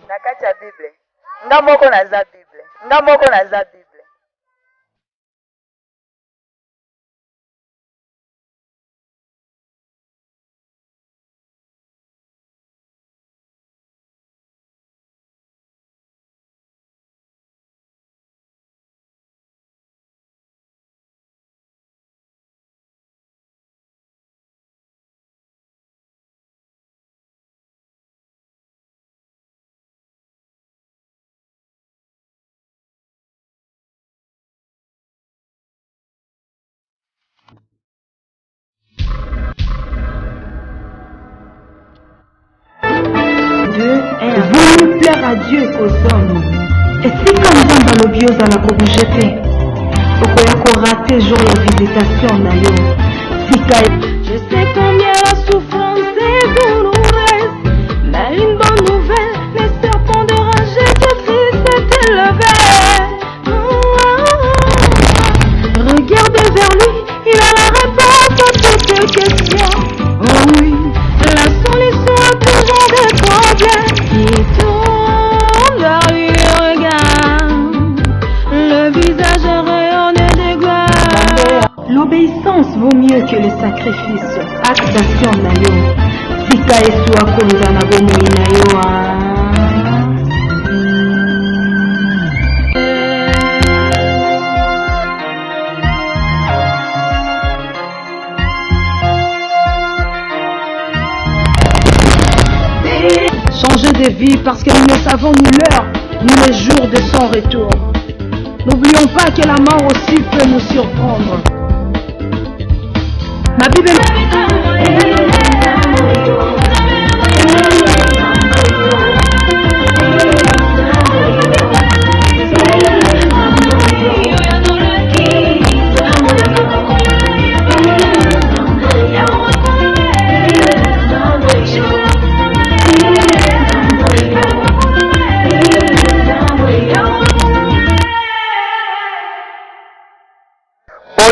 Na kati ya Bible. Nga moko naza Bible. Nga moko naza Bible. Vouloir plaire à Dieu aux hommes. Et si comme dans le bio dans la jeté, au raté jour la visitation nayo. Je sais combien la souffrance est douloureuse, mais une bonne nouvelle, les serpents de rage Jésus-Christ s'est élevé. Regardez vers lui, il a la réponse à toutes tes questions. Oh oui, la solution à toujours des problèmes qui tournent vers lui, regarde, le visage rayonné de gloire. L'obéissance vaut mieux que le sacrifice. Acte d'action nayo. Sika esu akolola na bomoi nayo. Changer de vie parce que nous ne savons ni l'heure ni les jours de son retour. N'oublions pas que la mort aussi peut nous surprendre. Ma Bible.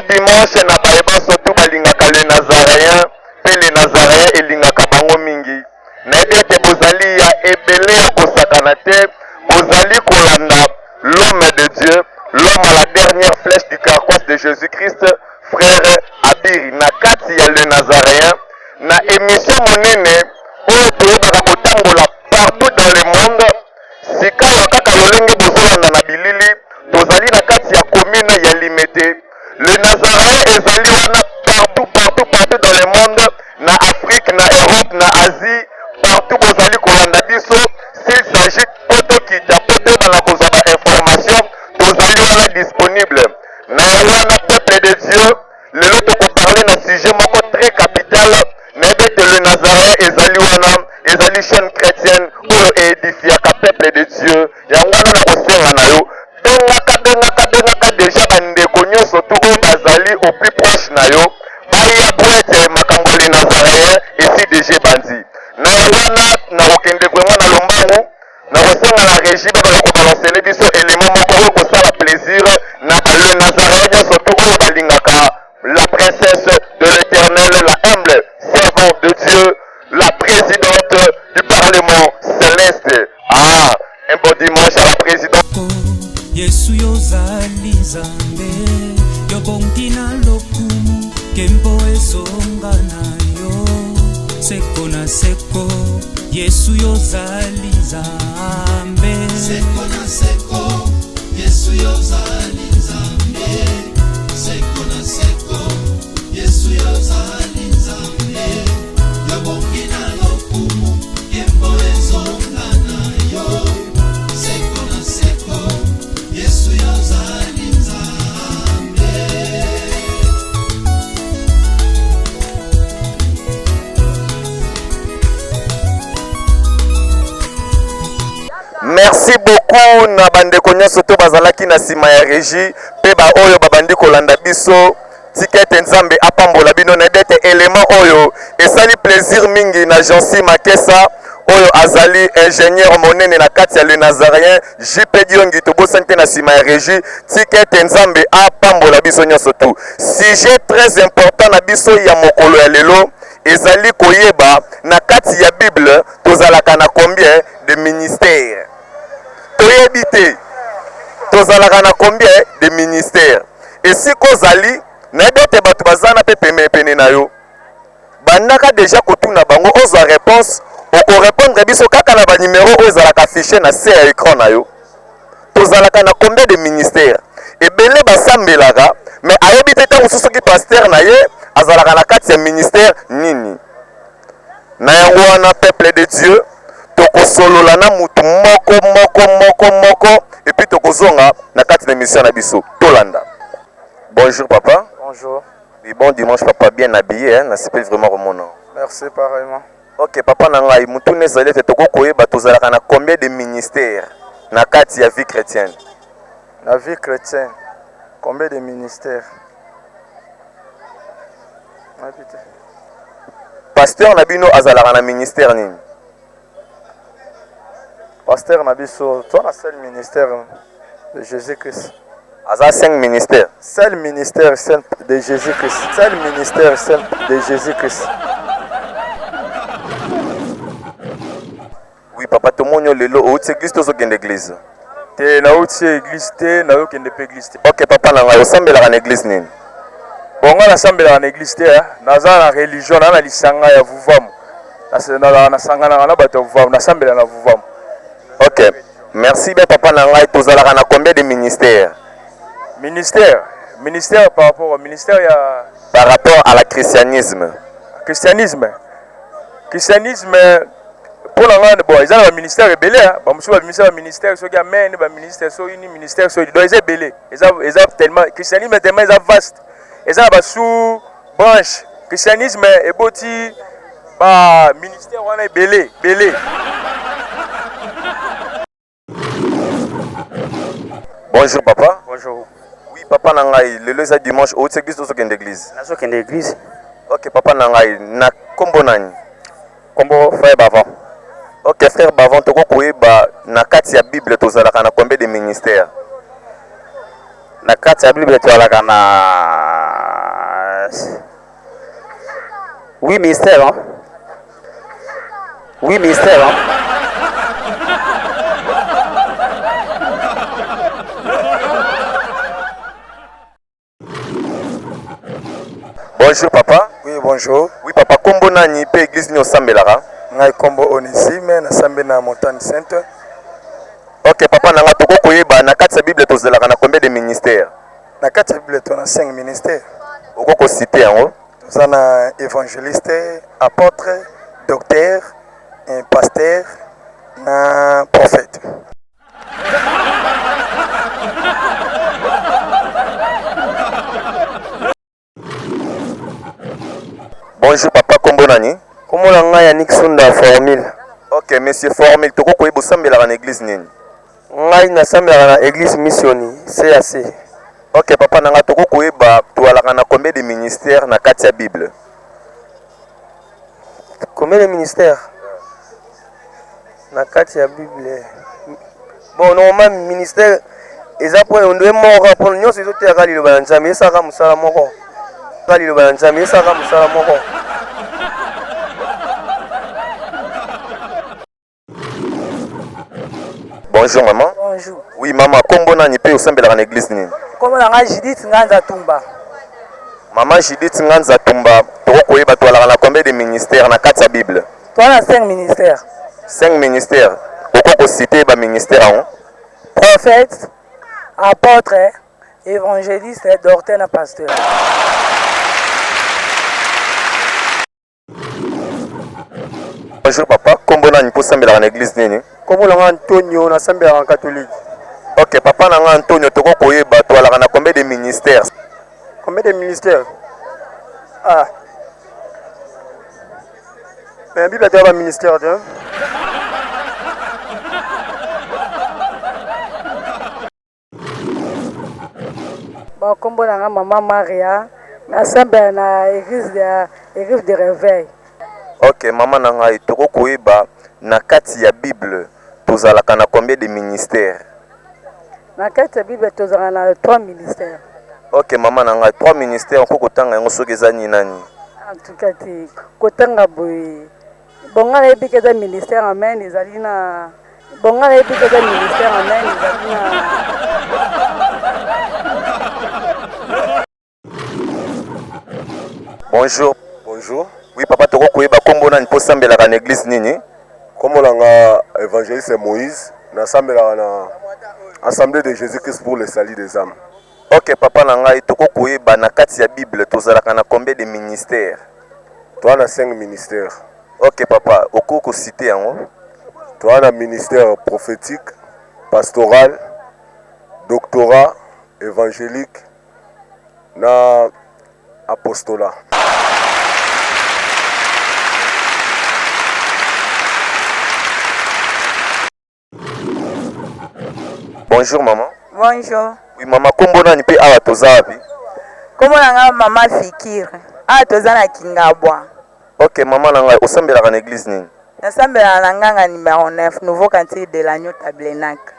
Dimanche na bayeba surtout balingaka le Nazaréen pe le Nazaréen elingaka bango mingi na ete bozali ya ebele ya kosakana te bozali kolanda l'homme de Dieu, l'homme à la dernière flèche du carrosse de Jésus-Christ, frère Abiri na kati ya le Nazaréen na émission monene oyo toyebaka kotambola partout dans le monde sika kaka lolenge bozolanda na bilili tozali na kati ya commune ya Limete. Le Nazaréen ezali wana partout dans le monde, na Afrique, na Europe, na Asie, partout bozali kolanda biso. S'il s'agit poto kita poto dans la kozaba information, tozali wana disponible. Na wana peuple de Dieu, le loto ko parler na sujet moko très capital, na ete le Nazaréen ezali wana, ezali chaîne chrétienne oyo édifiaka peuple de Dieu. Yango wana na kosenga na yo. Bengaka déjà bandeko nyonso tu oyo bazali au plus proche na yo baya bwete makambo ya Nazaréen esi deje bandi na wana na kokende vraiment na lombangu na kosenga na régie babaka kobalansele biso élément moko oyo kosala plaisir na bale Nazaréen nyonso tu oyo balingaka la princesse de l'Éternel, la humble servante de Dieu, la présidente du Parlement céleste. Ah, un bon dimanche à la présidente. Yesu yozali Nzambe yobongi na lokumu kembo esonga na yo seko na seko Yesu yozali Nzambe seko na seko Yesu yozali Nzambe seko na seko Yesu yozali Nzambe yobongi na lokumu kembo esonga na yo seko na seko Yesu yozali Nzambe. Merci beaucoup na bandeko nyonso to bazalaki na sima ya régie pe ba oyo babandi kolanda biso tikete Nzambe apambola bino na dete élément oyo esali plaisir mingi na Jansi Makesa oyo azali ingénieur monene na kati ya le Nazaréen JP Diongi tobosante na sima ya régie tikete Nzambe apambola biso nyonso tu. Sujet très important na biso ya mokolo ya lelo ezali koyeba na kati ya Bible tozalaka na combien de ministères. Toyebi te tozalaka na combien de ministères. Esiko ozali nayebi te bato bazana mpe pene na yo bandaka déjà kotuna bango ozwa réponse okorépondre biso kaka na banimero oyo ezalaka affiché na se ya écran na yo. Tozalaka na combien de ministères ebele basambelaka mais ayebi te ntango mosusu soki paster na ye azalaka na kati ya ministère nini. Na yango wana peuple de Dieu tokosolola na mutu moko epuis tokozonga na kati na émission na biso tolanda. Bonjour papa. Bonjour. Et bon dimanche papa, bien habillé, hein, c'est vraiment remonant. Merci pareillement. Ok papa nangai, mutu nezali te toko koyeba tozalaka na combien de ministères na kati ya vie chrétienne? La vie chrétienne, combien de ministères? Pasteur Nabino azalaka na ministère nini? Pasteur Nabiso, toi la seul ministère de Jésus-Christ. Aza 5 ministères. Seul ministère simple de Jésus-Christ. Seul ministère simple de Jésus-Christ. Oui papa, tout le monde lelo ou tu église tozo kende église. Te na outi église te na yo kende pe église te. Ok papa nanga osambela na église nini? Bonga na sambela na église te, naza na religion na lisanga ya vuvamu. Na sangana na bato vuvamu, na sambela na vuvamu. Ok. Merci bien papa nanga tozalaka na combien de ministères? Ministère par rapport au ministère, il y a... Par rapport à la christianisme. Christianisme, pour la langue, bon, ils ont un ministère rebelle, bon, un ministère, ceux qui amènent, un ministère, un ministère, donc ils ont belé. Ils ont tellement, christianisme est tellement vaste. Ils ont sous branche. Christianisme est boti, ministère, on est belé. Bonjour papa. Bonjour. Papa nangai le lesa dimanche au église to sokende église. Na sokende église. OK papa nangai na kombo nani? Kombo frère Bavon. OK frère Bavon to ko koyeba na kati ya Bible to zalaka na combien de ministères? Na kati ya Bible to zalaka na 8 ministères hein. 8 ministères hein. Bonjour papa. Oui, bonjour. Oui papa, kombo nani pe église ni osambelaka? Ngai kombo Onesime na sambe na Montagne Sainte. OK papa nanga toko koyeba na kati ya Bible to zalaka na combien de ministères? Na kati ya Bible to na 5 ministères. Okoko citer yango? Tozana évangéliste, apôtre, docteur, un pasteur, na prophète. Bonjour papa, kombo nani? Kombo na ngai ya Nixon da Formule. OK monsieur Formule toko koyeba osambelaka na église nini? Ngai na sambelaka na église missioni CAC. OK papa nanga toko koyeba toalaka na combien de ministères na kati ya Bible? Combien de ministères na kati ya Bible? Bon normalement ministère eza po on doit moko pour nyonso ezoteka liloba na Nzambe esaka musala moko. Liloba na Nzambe esaka musala moko. Bonjour maman. Bonjour. Oui maman, kombo nani pe osambelaka na église nini? Kombo na ngai Judith Nganza Tumba. Maman Judith Nganza Tumba, toko koyeba toalaka na combien de ministères na kati ya Bible? Toi na 5 ministères. 5 ministères. Okoko citer ba ministère hein? Prophète, apôtre, évangéliste, docteur na pasteur. Bonjour papa, kombo nani po sambelaka na église nini? Kombo na Antonio na sambelaka catholique. OK papa nanga Antonio toko koyeba toalaka na combien de ministères? Combien de ministères? Ah. Mais Bible a un ministère de Bon, kombo na maman Maria, na sambela na église de réveil. OK maman nanga toko koyeba na kati ya Bible tozalaka na combien de ministères? Na kati ya Bible tozalaka na 3 ministères. OK maman nanga 3 ministères okoko tanga yango soki eza nini nani? En tout cas, tu kotanga boy. Bonga na ebi keza ministère amen ezali na bonga na ebi keza ministère amen ezali na. Bonjour. Bonjour. Oui, papa, tu as kombo na nipo sambela ka église nini? Comme on a évangéliste Moïse, nous sommes na Assemblée de Jésus-Christ pour le salut des âmes. Ok, papa, nanga itoko koyeba na kati ya Bible tozalaka na combien de ministères? Toi, na 5 ministères. Ok, papa, okoko cité yango. Toi, na ministère prophétique, pastoral, doctorat, évangélique, na apostolat. Bonjour maman. Bonjour. Oui maman, kombo nani pe awa toza wapi? Kombo nanga mama Fikir. Toza na Kingabwa. Ok maman nanga osambelaka na église nini? Nasambela na nganga numéro 9, nouveau quartier de l'agneau Tabernacle.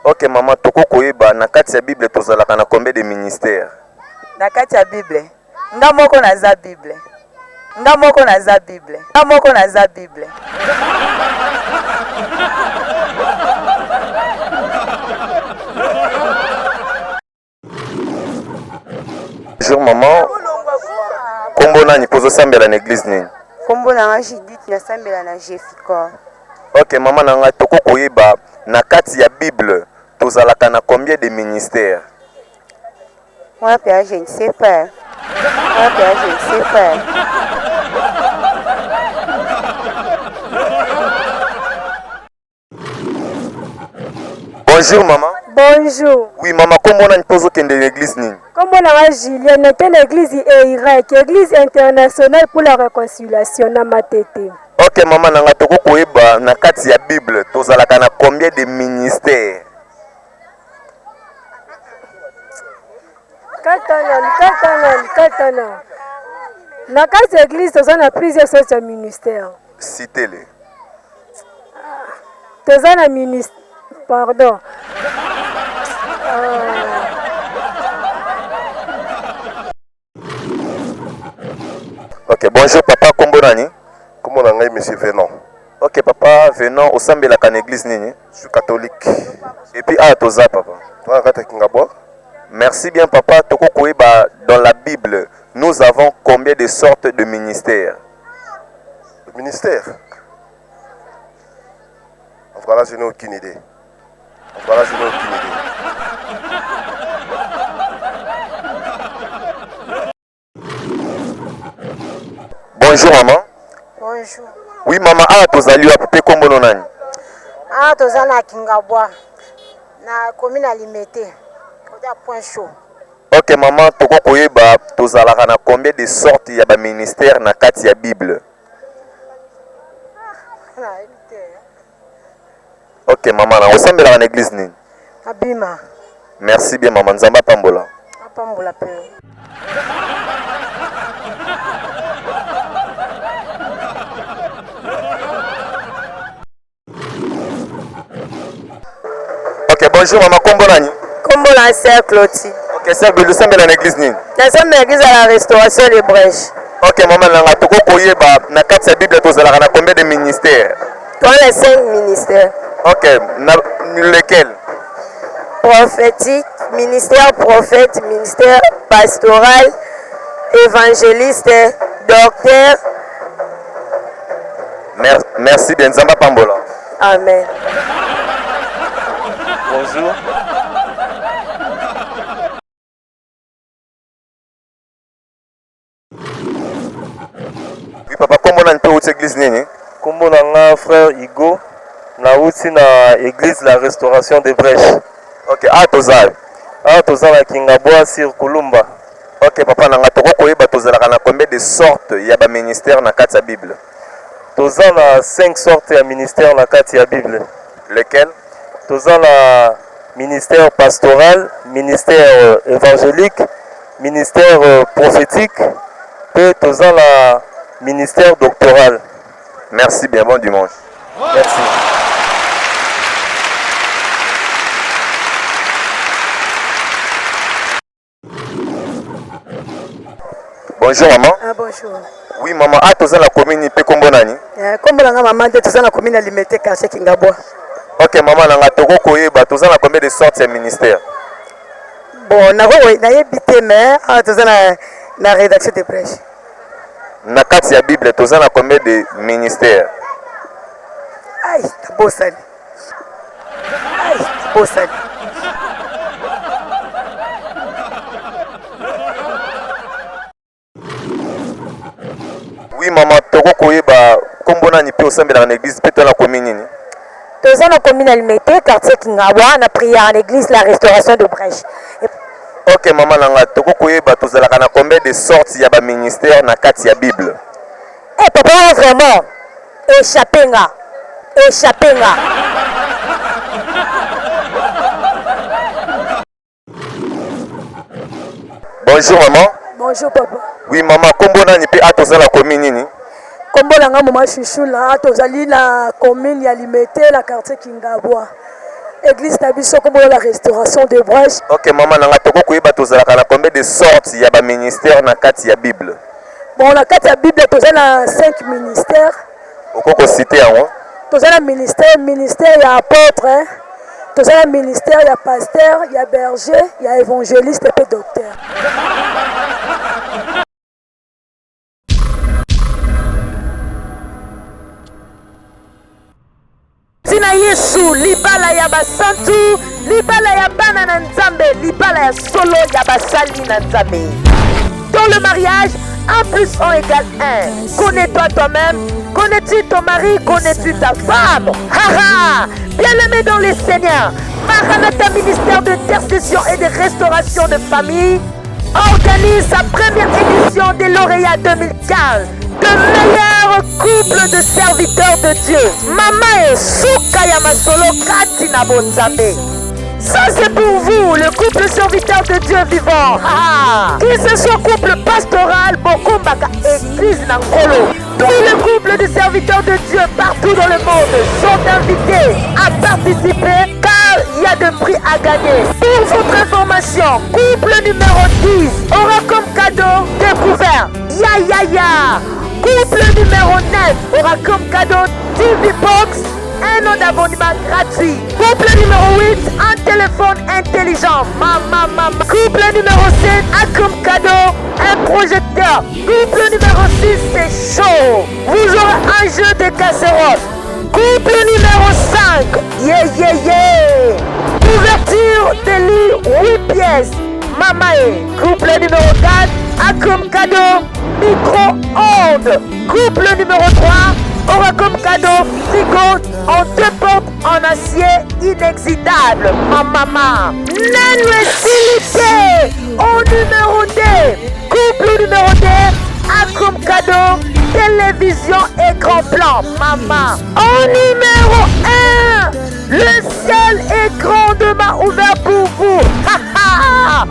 Ok maman, toko koyeba na kati ya Bible tozalaka na combien de ministères? Na kati ya Bible. Nga moko naza Bible. Nga moko naza Bible. Nga moko naza Bible. Bonjour maman. Kombo nani pozo sambela na église nini? Kombo nanga Judith nasambela na Jefikor. Ok maman nanga toko koyeba na kati ya Bible tozalaka na combien de ministères? Moi père je ne sais pas. Moi père je ne sais pas. Bonjour maman. Bonjour. Oui maman, kombo nani pozo kende l'église nini? Kombo nanga Julien, que l'église EIREC, église internationale pour la réconciliation na Matete. Ok maman nanga toko koyeba na kati ya Bible tozalaka na combien de ministères? Katana. Na kati ya église toza na plusieurs sortes de ministères. Citez-les. Toza na ministère, pardon. Ok, bonjour papa, kombo nani? Comme on a monsieur Venon. Ok papa, Venon, osambelaka na église nini? Je suis catholique. Et puis toza papa. Toi, na Kingabwa. Merci bien papa, toko koyeba dans la Bible, nous avons combien de sortes de ministères? Le ministère. En tout cas, là, je n'ai aucune idée. Bonjour maman. Bonjour. Oui maman, tozali wa pe kombo nani? Toza na Kingabwa. Na commune Alimete. Côté point chaud. Ok maman, toko koyeba tozalaka na combien de sortes ya ba ministères na kati ya Bible? Ok maman, na osambelaka na église nini? Abima. Merci bien maman, nzamba pambola. Pambola pe. Ok, bonjour maman, kombo nani? Kombo na Sœur Clotilde. Ok, Sœur Clotilde, osambela na église nini? Nasambela église à la restauration des brèches. Ok maman nanga toko koyeba na kati ya Bible tozalaka na combien de ministères? Toi les 5 ministères. Ok, lesquels? Prophétique, ministère prophète, ministère pastoral, évangéliste, docteur. Merci bien, Nzamba Pambola. Amen. Bonjour. Oui papa, comment on peut où église nini? Kombo nanga frère Igo na uti na église la restauration des brèches. Ok, toza na Kingabwa sur Kulumba. Ok papa nanga toko koyeba tozalaka na combien de sortes ya ba ministère na kati ya Bible? Toza na 5 sortes ya ministère na kati ya Bible. Lesquels? Toza na ministère pastoral, ministère évangélique, ministère prophétique, et toza na ministère doctoral. Merci bien, bon dimanche. Merci. Bonjour maman. Bonjour. Oui maman, ah toza la commune pe kombo nani? Kombo nanga maman de toza na commune Limete quartier Kingabwa. OK maman nanga toko koyeba toza na combien de sortes ya ministère? Bon, na yebite mais toza na rédaction de prêche. Na kati ya Bible toza na combien de ministères? Aïe, tabosali. Aïe, tabosali. Oui maman, toko koyeba kombo nani pe osambela na église pe to na commune nini? Toza na commune Limete quartier Kingabwa na prière en église la restauration de brèche. OK maman nanga toko koyeba tozalaka na combien de sortes ya ba ministère na kati ya Bible? Eh papa vraiment échappé nga. Bonjour maman. Bonjour papa. Oui maman, kombo nani pe atoza la commune nini? Kombo nanga maman chouchou là tozali na commune ya Limete la quartier Kingabwa. Église na biso kombo la restauration de brèche. OK maman nanga toko koyeba tozalaka na combien de sortes ya ba ministère na kati ya Bible? Bon na kati ya Bible toza na 5 ministères. Okoko citer yango? Toza na ministère ya apôtre, hein? Toza na ministère ya pasteur, ya berger, ya évangéliste et docteur. Tina Yesu libala ya basantu, libala ya bana na nzambe, libala ya solo ya basali na nzambe. Dans le mariage, 1 plus 1 égale 1. Connais-toi toi-même, connais-tu ton mari, connais-tu ta femme? Haha, bien-aimé dans les Seigneurs, Maranatha ministère d'intercession et de restauration de famille organise sa première édition des lauréats 2015. De meilleurs couples de serviteurs de Dieu. Mama et Souka Yamasolo Katina Bonzambe. Ça c'est pour vous, le couple serviteur de Dieu vivant. Que ce soit couple pastoral, Bokombaka, église Nankolo. Tous les couples de serviteurs de Dieu partout dans le monde sont invités à participer car il y a des prix à gagner. Pour votre information, couple numéro 10 aura comme cadeau découvert Ya. Couple numéro 9 aura comme cadeau TV Box, un an d'abonnement gratuit. Couple numéro 8, un téléphone intelligent. Mama. Couple numéro 7 a comme cadeau un projecteur. Couple numéro 6, c'est chaud. Vous aurez un jeu de casserole. Couple numéro 5, yeah. Ouverture de lit 8 pièces. Mamae. Couple numéro 4 a comme cadeau micro-ondes. Couple numéro 3 aura comme cadeau frigo en 2 portes en acier inoxydable. Mama. Nanuetilité au numéro 2. Couple numéro 2 a comme cadeau télévision écran plan. Mama. Au numéro 1, le ciel est grandement ouvert pour vous.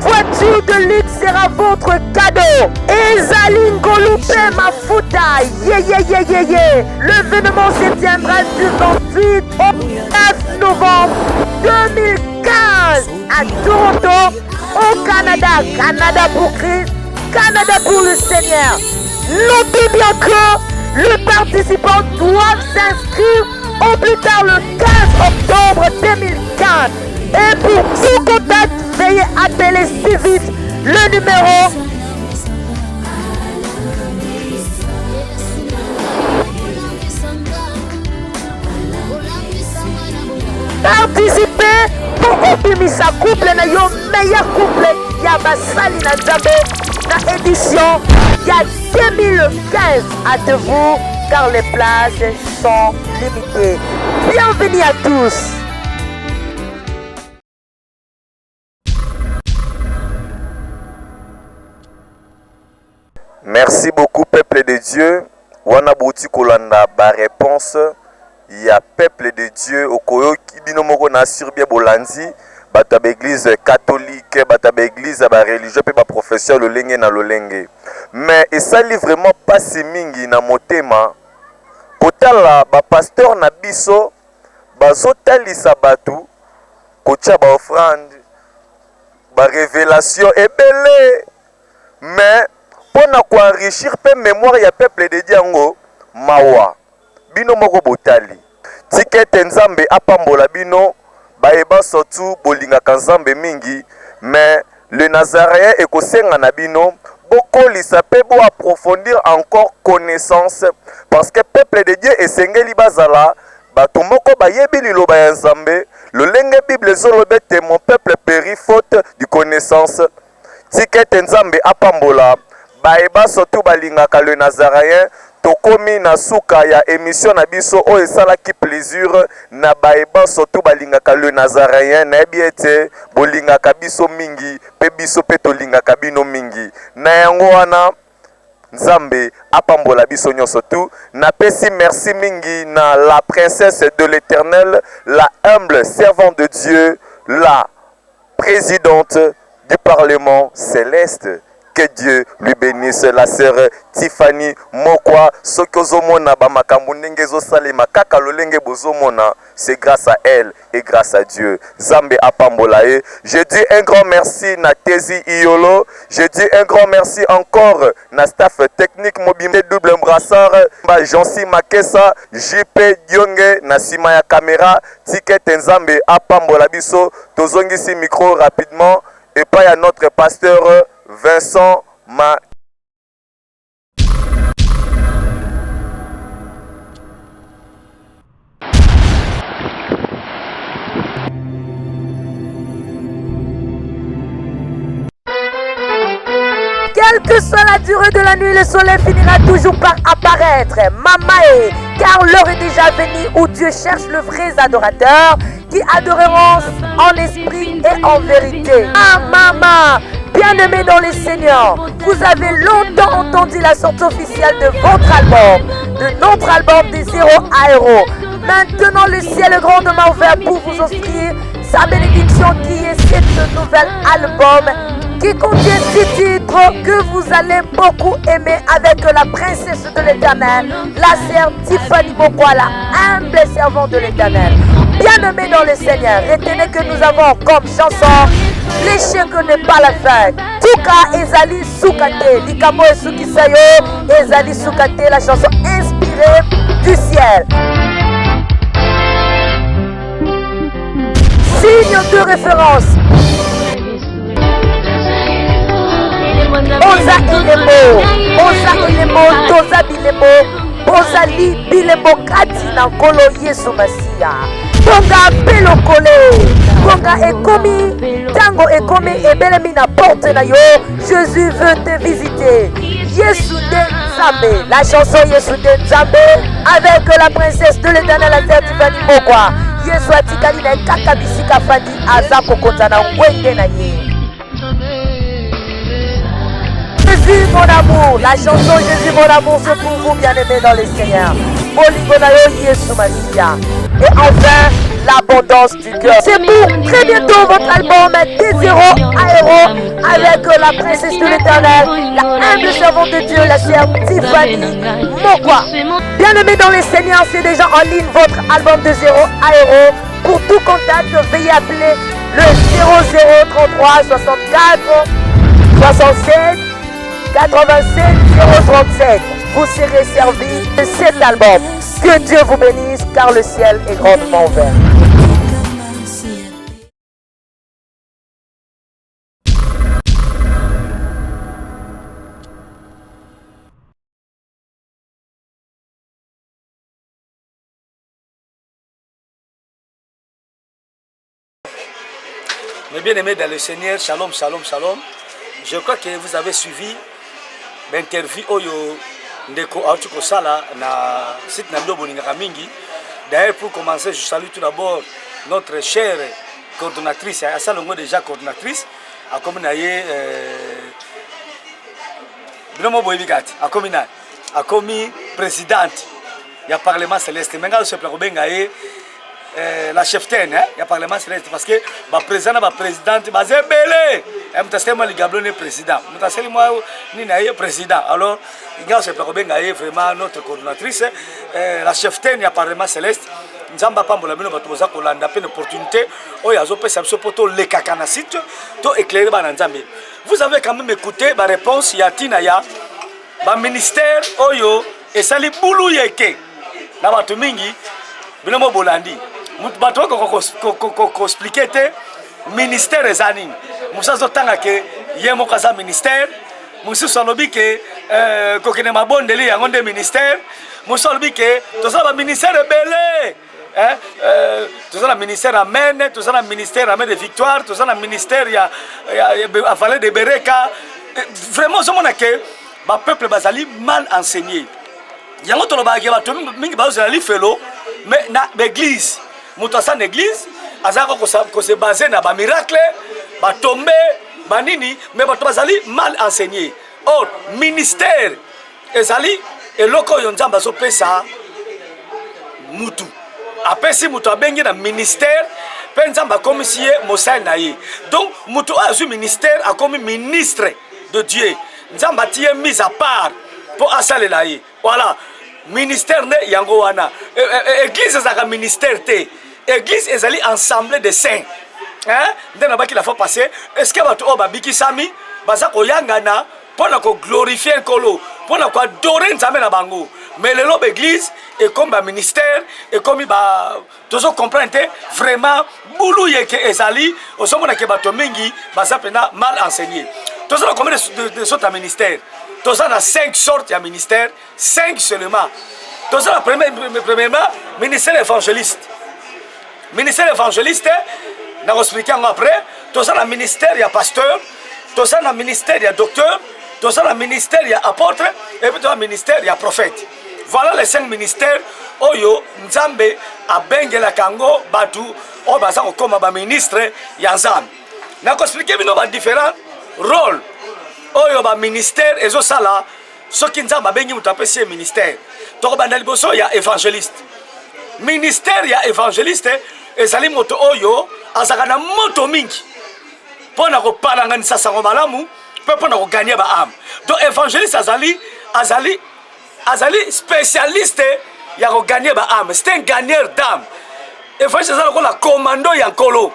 Voiture de luxe sera votre cadeau. Ezali Ngolupe Mafuta. Yeah. L'événement se tiendra du 28 au 9 novembre 2015 à Toronto, au Canada. Canada pour Christ, Canada pour le Seigneur. Notez bien que le participant doit s'inscrire au plus tard le 15 octobre 2015. Et pour tout contact, veuillez appeler si vite le numéro 0. Participez pour obimisa couple na yo meilleur couple ya basali na Nzambe na édition ya 2015 à de vous car les places sont limitées. Bienvenue à tous. Merci beaucoup peuple de Dieu. Wana bouti kolanda ba réponse ya peuple de Dieu okoyo kibino moko na surbia bolandi bata ba église catholique bata ba église ba religieux pe ba professeur lolenge na lolenge. Mais esali vraiment pas si mingi na motema kotala ba pasteur na biso bazotalisa batu kotia ba offrande ba révélation ebele mais pona ko enrichir pe mémoire ya peuple de Diango mawa bino moko botali tikete nzambe apambola bino baeba surtout bolingaka nzambe mingi mais le Nazaréen ekosenga na bino bokolisa pe bo approfondir encore connaissance parce que peuple de Dieu esengeli bazala bato moko bayebi liloba ya nzambe lolenge Bible zolobe te mon peuple périt faute de connaissance tikete nzambe apambola baeba surtout balingaka le Nazaréen tokomi na suka ya émission na biso o esalaki plaisir na baeba surtout balingaka le Nazaréen na ebiete bolingaka biso mingi pe biso pe tolingaka bino mingi na yango wana nzambe apambola biso nyonso tu na pesi merci mingi na la princesse de l'Éternel, la humble servante de Dieu, la présidente du Parlement céleste. Que Dieu lui bénisse, la sœur Tiffany Mokwa. Sokozomona bamakambu ndenge salema kaka lolenge bozomona, c'est grâce à elle et grâce à Dieu. Zambe apambolae. Je dis un grand merci na Tezi Iolo. Je dis un grand merci encore na staff technique mobile double brassard Jansi Makesa, JP Dionge na sima ya caméra. Ticket Nzambe apambola biso. Tozongisi micro rapidement et pas à notre pasteur Vincent Ma. Quelle que soit la durée de la nuit, le soleil finira toujours par apparaître. Mamae, car l'heure est déjà venue où Dieu cherche le vrai adorateur qui adoreront en esprit et en vérité. Ah maman, bien-aimés dans le Seigneur, vous avez longtemps entendu la sortie officielle de votre album, de notre album de 0 à Héros. Maintenant, le ciel est grandement ouvert pour vous offrir sa bénédiction qui est ce nouvel album qui contient 6 titres que vous allez beaucoup aimer avec la princesse de l'Éternel, la sœur Tiffany Mokwa, la humble servante de l'Éternel. Bien-aimés dans le Seigneur, retenez que nous avons comme chanson les chiens que n'est pas la fête. Tuka Ezali Soukate, Likamo et Sukisayo, Ezali Soukate, la chanson inspirée du ciel. Signe de référence. Oza Elemo, Toza Bilemo, Bozali Bilemo Kati na Nkolo Yesu Masia. Tonga Pelokole, Tonga Ekomi, Tango Ekomi Ebelemi na porte na yo. Jésus veut te visiter. Yesu de Nzambe, la chanson Yesu de Nzambe avec la princesse de l'Éternel, la sœur Tiffany Mokwa. Yesu atikali na kaka bisika fandi aza kokota na ngwende na ye. Jésus mon amour, la chanson Jésus mon amour, c'est pour vous bien-aimés dans le Seigneur. Molingonayo Yesu Masia. Et enfin, l'abondance du cœur. C'est pour très bientôt votre album des 0 à Héros avec la princesse de l'Éternel, la humble servante de Dieu, la sœur Tiffany Mokwa. Bien-aimés dans le Seigneur, c'est déjà en ligne votre album de 0 à Héros. Pour tout contact, veuillez appeler le 0033 64 67 87 037. Vous serez servi de cet album. Que Dieu vous bénisse car le ciel est grandement ouvert. Mes bien-aimés dans le Seigneur, shalom, shalom, shalom. Je crois que vous avez suivi l'interview Oyo Ndeko Aoutuko Sala na site Namdo Boningaka Mingi. D'ailleurs, pour commencer, je salue tout d'abord notre chère coordonnatrice, à Salongo déjà coordonnatrice, à Kominaye, Binomo Boyvigat, à Komina, à Komi présidente, il y a Parlement Céleste. Maintenant, je suis la cheftaine, il y a Parlement Céleste parce que ma présidente, ma présidente, ma zébélé, elle m'a dit que Gablon est président. Je suis moi, président. Alors, il y a vraiment notre coordonnatrice, la cheftaine, il y a Parlement Céleste. Nous avons pas une opportunité. Il y a des gens qui ont été éclairés. vous avez quand même écouté ma réponse ya tina ya ba ministère oyo esali bulu yeke na bato mingi bilomo bolandi bato ko expliquer te ministère ezani musa zotanga ke ye moko aza ministère mususu alobi ke kokende mabondeli yango nde ministère mususu alobi ke tozala ba ministère ebele tozala ministère amen tozala ministère amen de victoire tozala ministère ya vallée de Bereka vraiment ozomona ke bapeuple bazali mal enseigné yango tolobaki bato mingi bazozala lifelo mais na l'église moto asa na église azaka kose base na bamiracle batombe banini mais bato bazali mal enseigné. Or ministère ezali eloko oyo nzambe azopesa mutu apesi mutu abengi na ministère mpe nzambe akomisi ye mosali na ye donc mutu oyo azwi ministère akomi ministre de Dieu nzambe ati ye mise à part mpo asalela ye voilà ministère nde yango wana église ezalaka ministère te église ezali ensemble de saints nde nabaki la fois passé est-ce que bato oyo babikisami baza koyangana mpona koglorifie nkolo mpona koadore nzambe na bango mais lelo baéglise ekomi baministère ekomi tozo comprendre te vraiment bulu yeke ezali ozomona ke bato mingi baza mpena mal enseigné toza na combien de sortes ya ministère toza na 5 sortes ya ministère 5 seulement toza na premièrement ministère évangéliste na koexplike yango après toza na ministère ya pasteur toza na ministère ya docteur toza na ministère ya apôtre et puis toza na ministère ya prophète. Voilà les 5 ministères oyo nzambe abengelaka yango batu oyo baza kokoma baministre ya nzambe na koexplike bino badifférent rôle oyo baministère ezosala soki nzambe abengi moto apesi ye ministère tokobanda liboso ya évangéliste. Ministère ya évangéliste ezali moto oyo azalaka na moto mingi mpona kopalanganisa sango malamu mpe mpona koganye baame donc évangéliste azali spécialiste ya koganye baame c'est un gagneur d'âme. Évangéliste aza lokola commando ya nkolo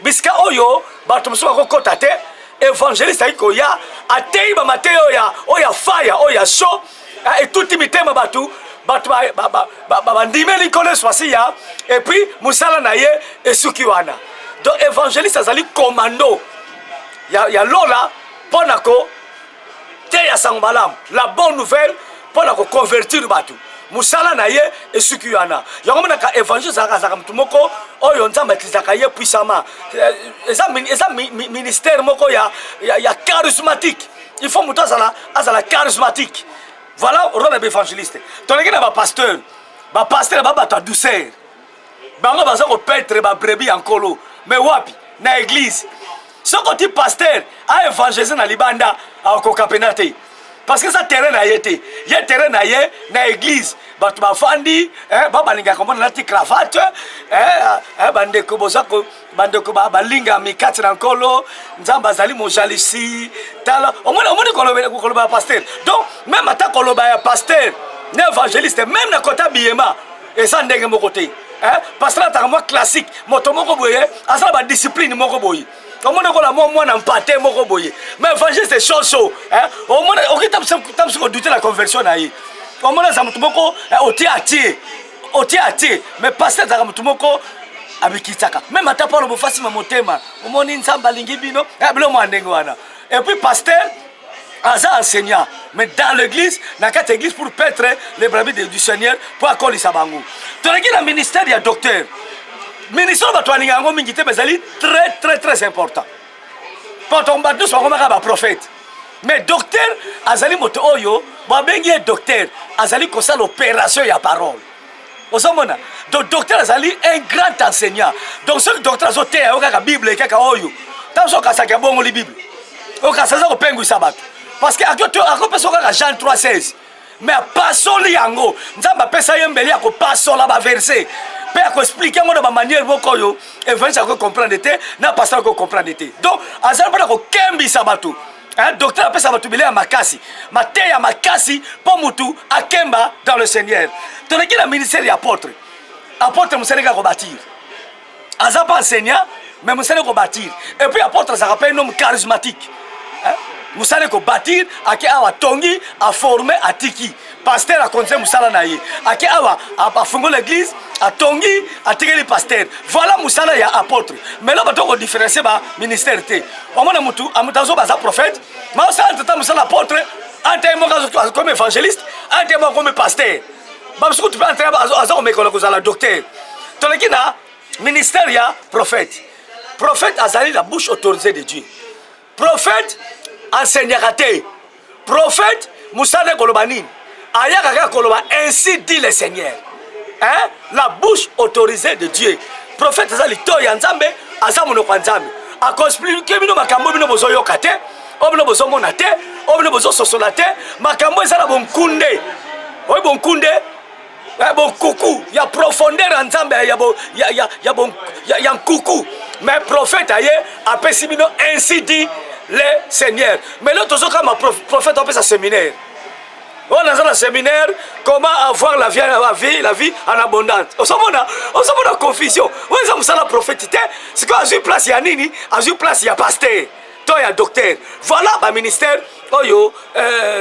bisika oyo bato mosusu bakokota te évangéliste ayiki koya ateyi bamateyi oyo ya faya oyo ya sho etuti mitema bato bandimeli nkolo eswasi ya epuis mosala na ye esuki wana donc évangéliste azali commando ya lola mpona koteya sango malamu la bonne nouvelle mpona koconvertir bato mosala na ye esuki wana yango monaka évangéliste azalaka motu moko oyo nzambe atilisaka ye puissamment eza ministère moko ya charismatique il faut moto azala charismatique. Voilà le rôle de l'évangéliste. Toleki na bapasteur babato ya douceur bango baza kopetre babrebi ya nkolo mais wapi na église soko ti pasteur aévangélise na libanda akoka pena te parce que ça terrain na ye te ye terrain na ye na église bato bafandi babalingaka komona nati cravate bandeko bandeko balinga mikati na nkolo nzambe azali mojalisi tala omoni koloba ya pasteur donc même ata koloba ya pasteur na évangéliste même na kota biyema eza ndenge moko te pasteur ataka mwa classique moto moko boye azala badiscipline moko boye omona kola mwana mpate moko boye mais évangéliste chaud omona okitamsi kodute la conversion na ye omona za motu moko otie atie mais pasteur azaka motu moko abikitaka même ata palo bofasi ma motema omoni nzambe alingi bino bilo mwa ndenge wana et puis pasteur aza enseignant mais dans l'église na kati église pour paître les brebis du Seigneur pour akolisa bango toleki na ministère ya docteur ministère bato alinga yango mingi te bezali très important poto bato nyonso bakomaka baprophète mais docteur azali moto oyo babengi ye docteur azali kosala opération ya parole ozomona donc docteur azali un grand enseignant donc soki docteur azoteya yo kaka bible kaka oyo ntango so okasaki abongoli bible okasa aza kopengwisa bato parce que akopesa kaka Jean 3:16 mais apasoli yango nzambe apesa ye mbeli ya kopasola baverse mpe akoexplike yango na bamanière moko oyo évangéliste akocomprendre te na pasteur akocomprendre te donc azali mpona kokembisa bato docteur apesa bato bile ya makasi mateya ya makasi mpo mutu akemba dans le Seigneur. Toleki na ministère ya apôtre mosali kaka kobâtir aza pas enseignant mais mosali kobâtir et puis apôtre azalaka mpe un homme charismatique musala ko bâtir ake awa tongi a former a tiki pasteur a konze musala na ye ake awa a fungola l'église a tongi a tigeli pasteur voilà musala ya apôtre mais là bato ko différencier ba ministère te omona mutu amutazo baza prophète ma usala tata musala apôtre ante mo comme évangéliste ante mo comme pasteur ba msuku tu ante aza ko mekola ko zala docteur tolekina ministère ya prophète prophète azali la bouche autorisée de Dieu prophète enseignera te prophète musala koloba nini ayaka kaka koloba ainsi dit le Seigneur hein? La bouche autorisée de Dieu prophète aza lito ya nzambe aza monoko ya nzambe akoexplike bino makambo bino bozoyoka te o bino bozomona te o bino bozososola te makambo eza na bonkunde oyi bonkunde bonkuku ya profondeur ya nzambe ya nkuku mais prophète aye apesi bino ainsi dit le Seigneur mais là toujours comme prophète on peut sa séminaire on a un séminaire comment avoir la vie en abondance on s'en va confusion on s'en va la prophétité c'est quoi à place ya nini à place ya pasteur toi ya docteur voilà ba ministère oyo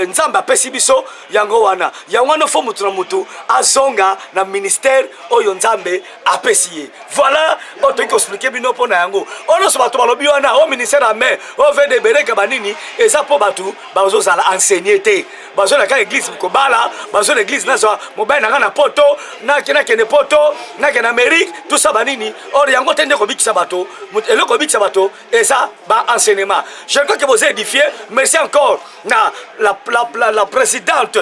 nzamba apesi biso yango wana fo mutu na mutu azonga na ministère oyo nzambe apesi ye voilà otoki expliquer bino po na yango ono so bato balobi wana o ministère amen o vede bereka banini eza po batu bazozala enseigner te bazo na ka église ko bala bazo l'église na so mobile na na poto na kene poto na kena Amérique tout ça banini or yango tende ko bikisa bato eloko bikisa bato eza ba enseignement je crois que vous édifié merci encore na la présidente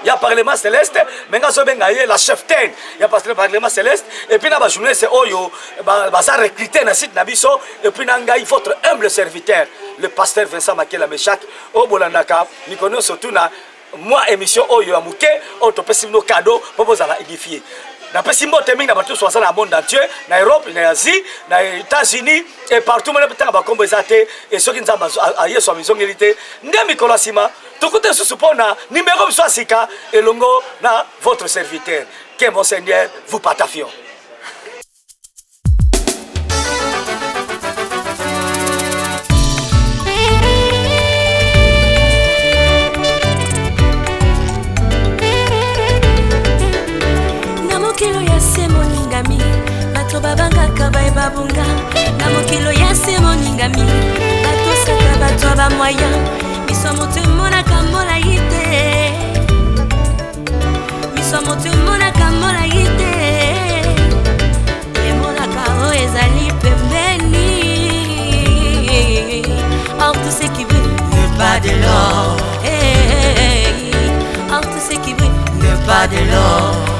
ya parlement céleste menga so benga ye la cheftaine ya parlement céleste et puis na ba journaliste oyo ba sa recruter na site na biso et puis na ngai votre humble serviteur le pasteur Vincent Makela Meshak o bolandaka ni kono surtout na moi émission oyo ya muke o to pesi no cadeau pour vous ala édifier na pesi mbote mingi na bato so na monde entier na Europe na Asie na États-Unis et partout mona betanga ba kombo ezate et soki nzamba aye so mizongeli nde mikolo sima tokote susu pona numéro biso asika elongo na votre serviteur que mon Seigneur vous patafion. babangaka babunga na mokilo ya se moningami batosaka bato ba moyen miso moto monaka mola yite miso moto monaka mola yite emonaka o ezali pembeni or tout ce qui brille n'est pas de l'or or tout ce qui brille n'est pas de l'or